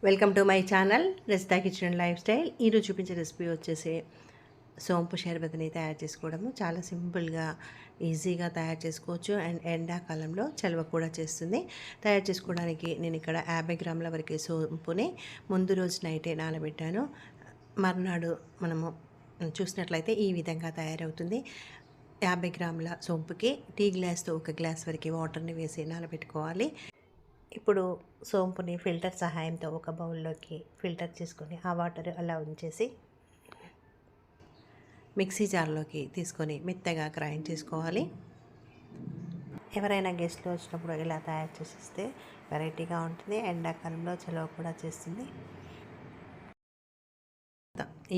Welcome to my channel Rajitha kitchen and life style. ఈరోజు చూపించే recipe వచ్చేసి సోంపు షర్బత్ని తయారు చేసుకోవడము. చాలా సింపుల్గా ఈజీగా తయారు చేసుకోవచ్చు అండ్ ఎండాకాలంలో చలవ కూడా చేస్తుంది. తయారు చేసుకోవడానికి నేను ఇక్కడ 50 గ్రాముల వరకు సోంపుని ముందు రోజు నైటే నానబెట్టాను. మర్నాడు మనము చూసినట్లయితే ఈ విధంగా తయారవుతుంది. 50 గ్రాముల సోంపుకి టీ గ్లాస్తో 1 గ్లాస్ వరకు వాటర్ని వేసి నానబెట్టుకోవాలి. ఇప్పుడు సోంపుని ఫిల్టర్ సహాయంతో ఒక బౌల్లోకి ఫిల్టర్ చేసుకొని ఆ వాటర్ అలా ఉంచేసి మిక్సీ జార్లోకి తీసుకొని మెత్తగా గ్రైండ్ చేసుకోవాలి. ఎవరైనా గెస్ట్లు వచ్చినప్పుడు ఇలా తయారు చేసిస్తే వెరైటీగా ఉంటుంది. ఎండాకాలంలో చలవ కూడా చేస్తుంది.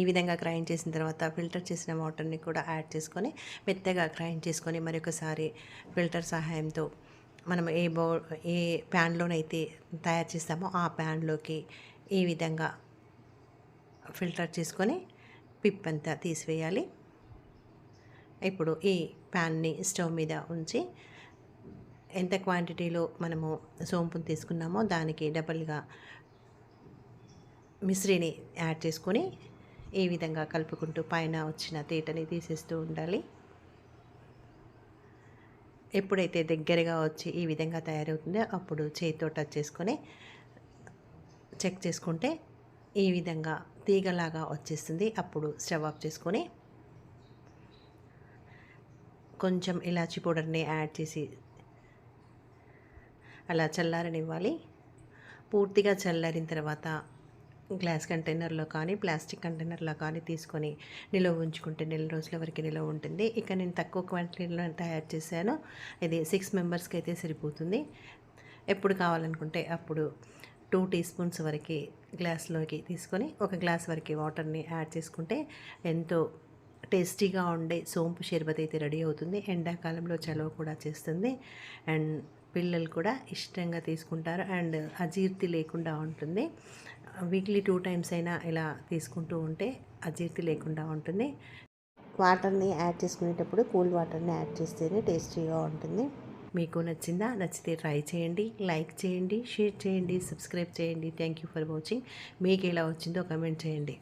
ఈ విధంగా గ్రైండ్ చేసిన తర్వాత ఫిల్టర్ చేసిన వాటర్ని కూడా యాడ్ చేసుకొని మెత్తగా గ్రైండ్ చేసుకొని మరొకసారి ఫిల్టర్ సహాయంతో మనం ఏ ప్యాన్లోనైతే తయారు చేస్తామో ఆ ప్యాన్లోకి ఈ విధంగా ఫిల్టర్ చేసుకొని పిప్ అంతా తీసివేయాలి. ఇప్పుడు ఈ ప్యాన్ని స్టవ్ మీద ఉంచి ఎంత క్వాంటిటీలో మనము సోంపుని తీసుకున్నామో దానికి డబల్గా మిశ్రీని యాడ్ చేసుకొని ఈ విధంగా కలుపుకుంటూ పైన వచ్చిన తేటని తీసేస్తూ ఉండాలి. ఎప్పుడైతే దగ్గరగా వచ్చి ఈ విధంగా తయారవుతుందో అప్పుడు చేతితో టచ్ చేసుకొని చెక్ చేసుకుంటే ఈ విధంగా తీగలాగా వచ్చేస్తుంది. అప్పుడు స్టవ్ ఆఫ్ చేసుకొని కొంచెం ఇలాచీ పౌడర్ని యాడ్ చేసి అలా చల్లారనివ్వాలి. పూర్తిగా చల్లారిన తర్వాత గ్లాస్ కంటైనర్లో కానీ ప్లాస్టిక్ కంటైనర్లో కానీ తీసుకొని నిల్వ ఉంచుకుంటే నెల రోజుల వరకు నిల్వ ఉంటుంది. ఇక నేను తక్కువ క్వాంటిటీలో తయారు చేశాను. ఇది 6 మెంబర్స్కి అయితే సరిపోతుంది. ఎప్పుడు కావాలనుకుంటే అప్పుడు 2 టీ స్పూన్స్ వరకు గ్లాస్లోకి తీసుకొని 1 గ్లాస్ వరకు వాటర్ని యాడ్ చేసుకుంటే ఎంతో టేస్టీగా ఉండే సోంపు షర్బత్ అయితే రెడీ అవుతుంది. ఎండాకాలంలో చలవ కూడా చేస్తుంది అండ్ పిల్లలు కూడా ఇష్టంగా తీసుకుంటారు అండ్ అజీర్తి లేకుండా ఉంటుంది. వీక్లీ 2 టైమ్స్ అయినా ఇలా తీసుకుంటూ ఉంటే అజీర్తి లేకుండా ఉంటుంది. వాటర్ని యాడ్ చేసుకునేటప్పుడు కూల్ వాటర్ని యాడ్ చేస్తేనే టేస్టీగా ఉంటుంది. మీకు నచ్చిందా? నచ్చితే ట్రై చేయండి, లైక్ చేయండి, షేర్ చేయండి, సబ్స్క్రైబ్ చేయండి. Thank you for watching. మీకు ఎలా వచ్చిందో కమెంట్ చేయండి.